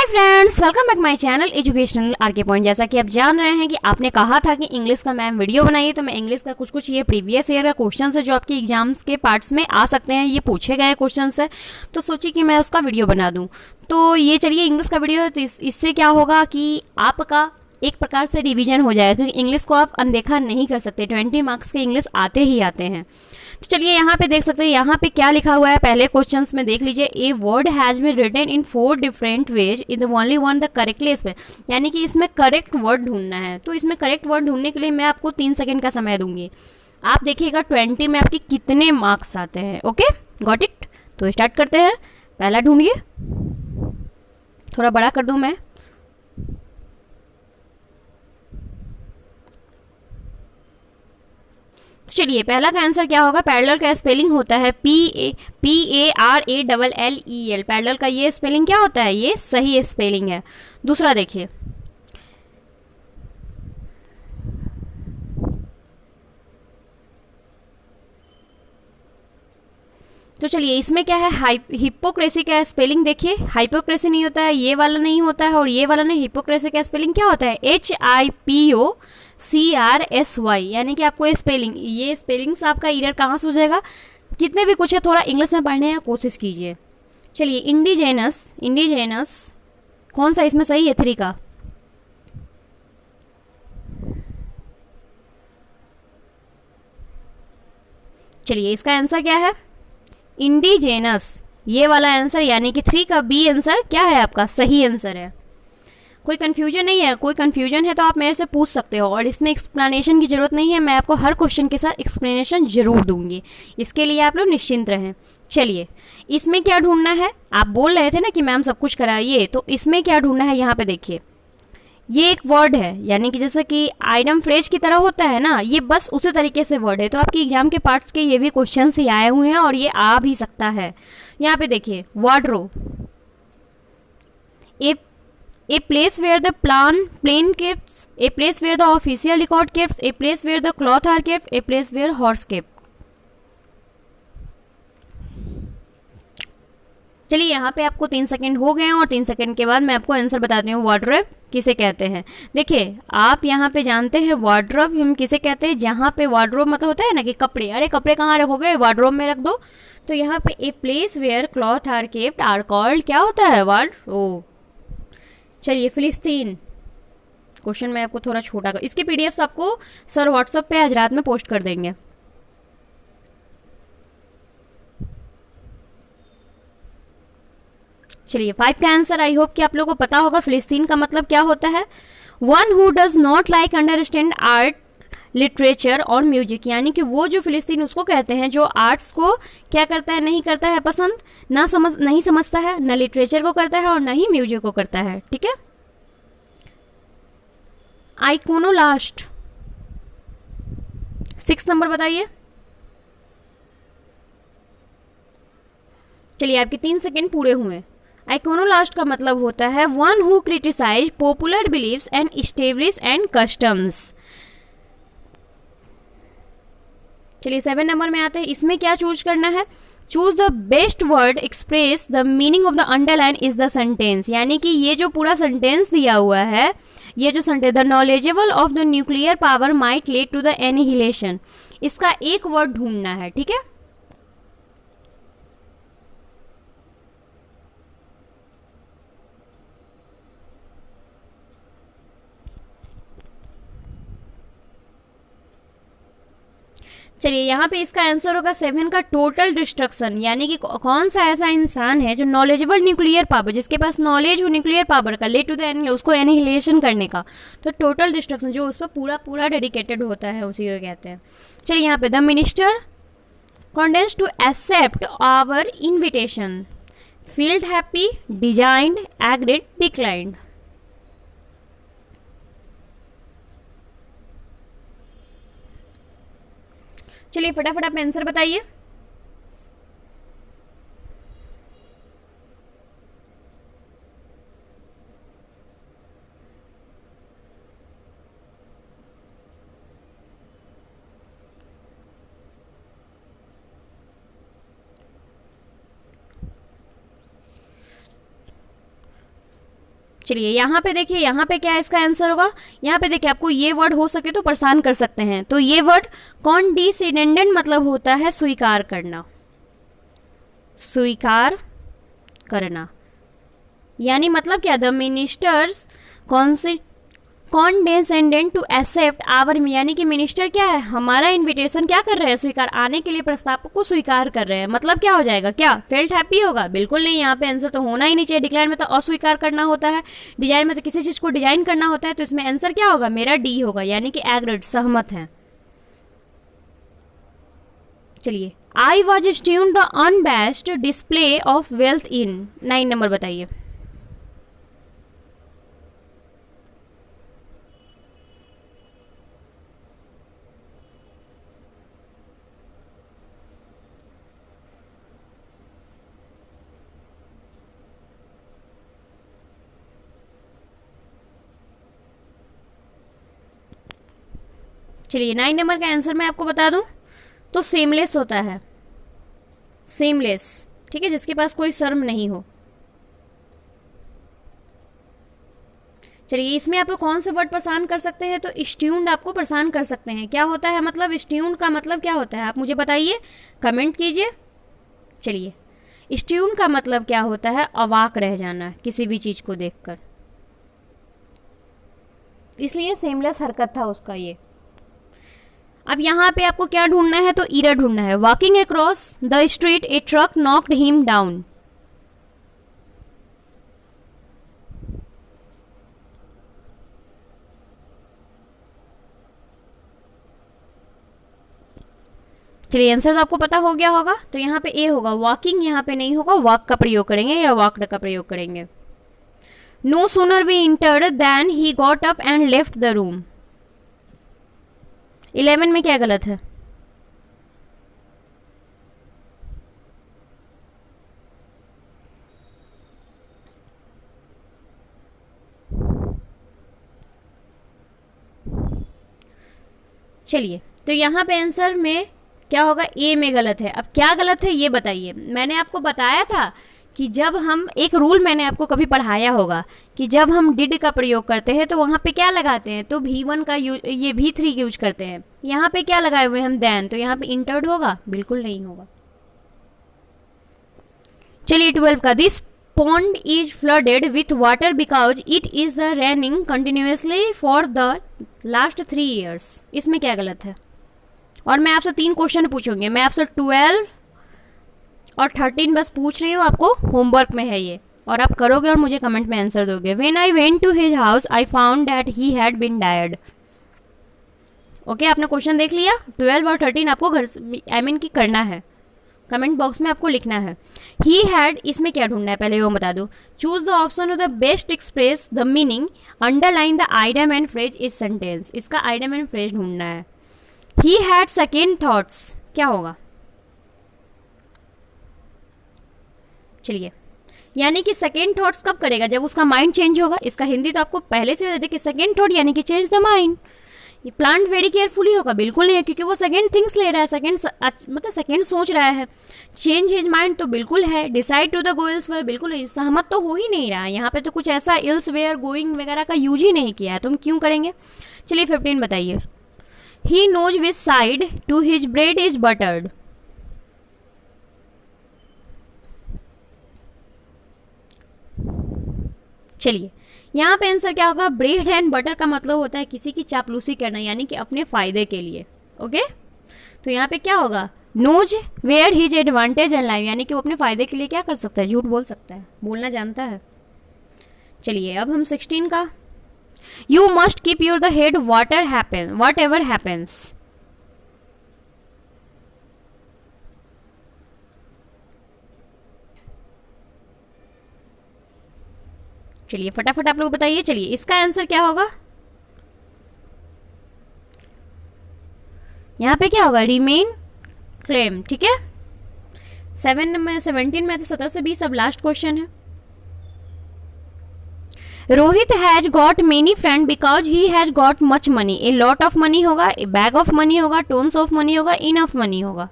Friends, welcome back my channel educational RK point. जैसा कि आप जान रहे हैं कि आपने कहा था कि इंग्लिश का मैम वीडियो बनाइए, तो मैं इंग्लिश का कुछ ये प्रीवियस ईयर का क्वेश्चन है जो आपके एग्जाम्स के पार्ट्स में आ सकते हैं, ये पूछे गए क्वेश्चन है, तो सोची कि मैं उसका वीडियो बना दूं। तो ये चलिए इंग्लिश का वीडियो है, तो इससे क्या होगा कि आपका एक प्रकार से रिवीजन हो जाएगा, क्योंकि इंग्लिश को आप अनदेखा नहीं कर सकते। 20 मार्क्स के इंग्लिश आते ही आते हैं। तो चलिए यहाँ पे देख सकते हैं, यहाँ पे क्या लिखा हुआ है पहले क्वेश्चंस में देख लीजिए। A word has been written in 4 different ways in the only one the correctly इसमें, यानी कि इसमें करेक्ट वर्ड ढूंढना है। तो इसमें करेक्ट वर्ड ढूंढने के लिए मैं आपको 3 सेकंड का समय दूंगी। आप देखिएगा 20 में आपके कितने मार्क्स आते हैं। Okay, got it. तो स्टार्ट करते हैं। पहला ढूंढिए, थोड़ा बड़ा कर दूं मैं। चलिए पहला का आंसर क्या होगा। पैरेलल का स्पेलिंग होता है PARALLEL। पैरेलल का ये स्पेलिंग क्या होता है, ये सही स्पेलिंग है। दूसरा देखिए, तो चलिए इसमें क्या है, हिपोक्रेसी का स्पेलिंग देखिए। हाइपोक्रेसी नहीं होता है, ये वाला नहीं होता है, और ये वाला नहीं। हिपोक्रेसी का स्पेलिंग क्या होता है, HIPOCRSY। यानी कि आपको ये स्पेलिंग्स आपका एरर कहाँ से हो जाएगा। कितने भी कुछ है, थोड़ा इंग्लिश में पढ़ने की कोशिश कीजिए। चलिए इंडिजेनस कौन सा इसमें सही है, 3 का। चलिए इसका आंसर क्या है, इंडिजेनस, ये वाला आंसर, यानी कि 3 का बी आंसर क्या है आपका, सही आंसर है। कोई कंफ्यूजन नहीं है, कोई कंफ्यूजन है तो आप मेरे से पूछ सकते हो, और इसमें एक्सप्लेनेशन की जरूरत नहीं है। मैं आपको हर क्वेश्चन के साथ एक्सप्लेनेशन जरूर दूंगी, इसके लिए आप लोग निश्चिंत रहें। चलिए इसमें क्या ढूंढना है, आप बोल रहे थे ना कि मैम सब कुछ कराइए, तो इसमें क्या ढूंढना है, यहाँ पे देखिए। ये एक वर्ड है, यानी कि जैसा कि आइटम फ्रेज की तरह होता है ना, ये बस उसी तरीके से वर्ड है। तो आपके एग्जाम के पार्ट्स के ये भी क्वेश्चन ही आए हुए हैं, और ये आ भी सकता है। यहाँ पे देखिए, wardrobe, a place where the plane keeps, a place where the official record keeps, a place where the cloth are kept, a place where horse kept. चलिए यहाँ पे आपको 3 सेकंड हो गए हैं, और 3 सेकंड के बाद मैं आपको आंसर बताती हूँ। वार्डरोब किसे कहते हैं, देखिए आप यहाँ पे जानते हैं वार्डरोब हम किसे कहते हैं। जहाँ पे वार्डरोब मतलब होता है ना कि कपड़े, अरे कपड़े कहाँ रखोगे, वार्डरोब में रख दो। तो यहाँ पे a place where cloth are kept are called क्या होता है, वार्डरोब। चलिए फिलिस्तीन, क्वेश्चन मैं आपको थोड़ा छोटा कर, इसके पीडीएफ्स आपको सर व्हाट्सएप पे आज रात में पोस्ट कर देंगे। चलिए 5 का आंसर आई होप कि आप लोगों को पता होगा। फिलिस्तीन का मतलब क्या होता है, one who does not like understand art, literature और म्यूजिक। यानी कि वो जो फिलिस्तीन उसको कहते हैं जो आर्ट्स को क्या करता है, नहीं करता है पसंद, नहीं समझता है, न लिटरेचर को करता है और न ही म्यूजिक को करता है। ठीक है। आइकोनोलास्ट, 6 नंबर बताइए। चलिए आपके 3 सेकंड पूरे हुए। आइकोनोलास्ट का मतलब होता है one who criticise popular believes and establish and customs. चलिए 7 नंबर में आते हैं, इसमें क्या चूज करना है, choose the best word express the meaning of the underline is the sentence. यानी कि ये जो पूरा सेंटेंस दिया हुआ है, ये जो sentence, the knowledgeable of the nuclear power might lead to the annihilation, इसका एक वर्ड ढूंढना है। ठीक है। चलिए यहाँ पे इसका आंसर होगा 7 का टोटल डिस्ट्रक्शन। यानी कि कौन सा ऐसा इंसान है जो नॉलेजेबल न्यूक्लियर पावर, जिसके पास नॉलेज हो न्यूक्लियर पावर का, लेट टू द उसको एनिहिलेशन करने का। तो टोटल डिस्ट्रक्शन जो उस पर पूरा डेडिकेटेड होता है, उसी को कहते हैं। चलिए यहाँ पे the minister condense to accept our invitation, field happy, designed, agreed, declined. चलिए फटाफट आप आंसर बताइए। चलिए यहाँ पे देखिए, यहाँ पे क्या इसका आंसर होगा। यहाँ पे देखिए आपको ये वर्ड हो सके तो परेशान कर सकते हैं। तो ये वर्ड कॉन्डिसेंडेंट मतलब होता है स्वीकार करना, स्वीकार करना। यानी मतलब क्या, the ministers condescended to accept our, यानी कि मिनिस्टर क्या है, हमारा इनविटेशन क्या कर रहे हैं, स्वीकार, आने के लिए प्रस्ताव को स्वीकार कर रहे हैं। मतलब क्या हो जाएगा, क्या फेल्ट हैप्पी होगा, बिल्कुल नहीं। यहाँ पे आंसर तो होना ही नहीं चाहिए। डिक्लेयर में तो अस्वीकार करना होता है, डिजाइन में तो किसी चीज को डिजाइन करना होता है। तो इसमें आंसर क्या होगा, मेरा डी होगा, यानी कि एग्रीड, सहमत है। चलिए, I was stunned the unabashed display of wealth in, 9 number बताइए। चलिए 9 नंबर का आंसर मैं आपको बता दूं तो सेमलेस होता है, सेमलेस, ठीक है, जिसके पास कोई शर्म नहीं हो। चलिए इसमें आप कौन से वर्ड परेशान कर सकते हैं, तो स्ट्यून्ड आपको परेशान कर सकते हैं। क्या होता है मतलब, स्ट्यून्ड का मतलब क्या होता है, आप मुझे बताइए, कमेंट कीजिए। चलिए, स्ट्यून्ड का मतलब क्या होता है, अवाक रह जाना किसी भी चीज को देखकर, इसलिए सेमलेस हरकत था उसका ये। अब यहाँ पे आपको क्या ढूंढना है, तो ईरा ढूंढना है। Walking across the street A truck knocked him down. चलिए आंसर तो आपको पता हो गया होगा। तो यहाँ पे ए होगा, वॉकिंग यहाँ पे नहीं होगा, वॉक का प्रयोग करेंगे या वॉकड का प्रयोग करेंगे। No sooner we entered then he got up and left the room. 11 में क्या गलत है, चलिए तो यहाँ पे आंसर में क्या होगा, ए में गलत है। अब क्या गलत है ये बताइए। मैंने आपको बताया था कि जब हम, एक रूल मैंने आपको कभी पढ़ाया होगा कि जब हम डिड का प्रयोग करते हैं तो वहां पे क्या लगाते हैं, तो V1 का ये V3 यूज करते हैं। यहाँ पे क्या लगाए हुए हम, देन, तो यहाँ पे इंटर्ड होगा, बिल्कुल नहीं होगा। चलिए 12 का, this pond is flooded with water because it is the raining continuously for the last 3 years। इसमें क्या गलत है। और मैं आपसे 3 क्वेश्चन पूछूंगी, मैं आपसे 12 और 13 बस पूछ रही हूँ, आपको होमवर्क में है ये, और आप करोगे और मुझे कमेंट में आंसर दोगे। When I went to his house, I found that he had been dead। Okay, आपने क्वेश्चन देख लिया। 12 और 13 आपको घर आई मीन की करना है, कमेंट बॉक्स में आपको लिखना है। ही हैड, इसमें क्या ढूंढना है पहले वो बता दो। Choose the option of the best express the meaning, underline the idem and phrase इस सेंटेंस। इसका आइडम एंड फ्रेज ढूंढना है। ही हैड सेकेंड थॉट्स, क्या होगा, चलिए, यानी कि सेकेंड थॉट्स कब करेगा, जब उसका माइंड चेंज होगा। इसका हिंदी तो आपको पहले से देखिए, सेकेंड थॉट यानी कि चेंज द माइंड। ये प्लांट वेरी केयरफुली होगा, बिल्कुल नहीं है, क्योंकि वो सेकंड थिंग्स ले रहा है, सेकंड मतलब सेकंड सोच रहा है। चेंज हिज माइंड तो बिल्कुल है। Decide to the go elsewhere, बिल्कुल नहीं, सहमत तो हो ही नहीं रहा है। यहाँ पे तो कुछ ऐसा एल्सवेयर, गोइंग वगैरह का यूज ही नहीं किया है, तो हम क्यों करेंगे। चलिए 15 बताइए। He knows which side to his bread is buttered. चलिए यहाँ पे आंसर क्या होगा, ब्रेड एंड बटर का मतलब होता है किसी की चापलूसी करना, यानी कि अपने फायदे के लिए। ओके, तो यहाँ पे क्या होगा, knows where his advantage in life, यानी कि वो अपने फायदे के लिए क्या कर सकता है, झूठ बोल सकता है, बोलना जानता है। चलिए अब हम 16 का, you must keep your the head what ever happens. चलिए फटाफट आप लोग बताइए। चलिए इसका आंसर क्या होगा, यहां पे क्या होगा, रिमेन क्लेम। ठीक है, 17 में तो 17 से 20 अब लास्ट क्वेश्चन है। Rohit has got many friend because he has got much money. A lot of money होगा, ए बैग ऑफ मनी होगा, टोन्स ऑफ मनी होगा, इनफ मनी होगा।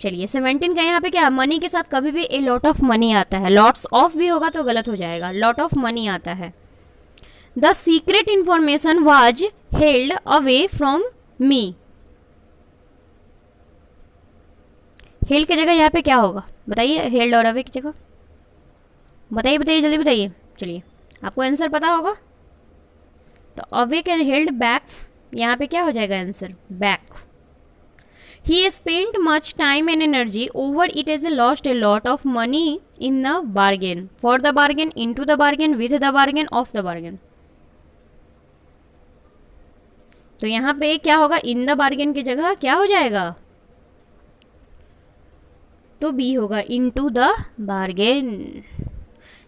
चलिए 17 का यहाँ पे क्या, मनी के साथ कभी भी ए लॉट ऑफ मनी आता है, लॉट्स ऑफ भी होगा तो गलत हो जाएगा, लॉट ऑफ मनी आता है। The secret information was held away from me, held की जगह यहाँ पे क्या होगा बताइए, हेल्ड और अवे की जगह बताइए, बताइए जल्दी बताइए। चलिए आपको आंसर पता होगा, तो अवे कैन हेल्ड बैक, यहाँ पे क्या हो जाएगा answer, back. He spent much time and energy over it as he lost a lot of money in the bargain, for the bargain, into the bargain, with the bargain, of the bargain। तो यहाँ पे क्या होगा, in the bargain की जगह क्या हो जाएगा, तो बी होगा, इनटू द बार्गेन।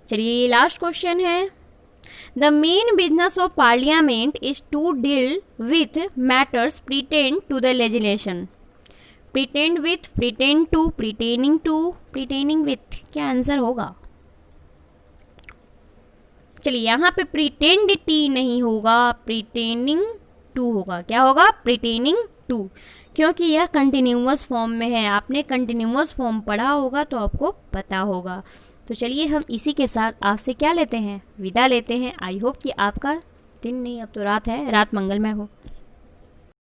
चलिए ये लास्ट क्वेश्चन है। The main business of parliament is to deal with matters pertained to the legislation, pertained with, pertained to, pertaining to, pertaining with, क्या आंसर होगा। चलिए यहाँ पे प्रिटेंड टी नहीं होगा, प्रिटेनिंग टू होगा, क्या होगा, प्रिटेनिंग टू, क्योंकि यह कंटिन्यूअस फॉर्म में है, आपने कंटिन्यूअस फॉर्म पढ़ा होगा तो आपको पता होगा। तो चलिए हम इसी के साथ आपसे क्या लेते हैं, विदा लेते हैं। आई होप कि आपका दिन नहीं, अब तो रात है, रात मंगलमय हो।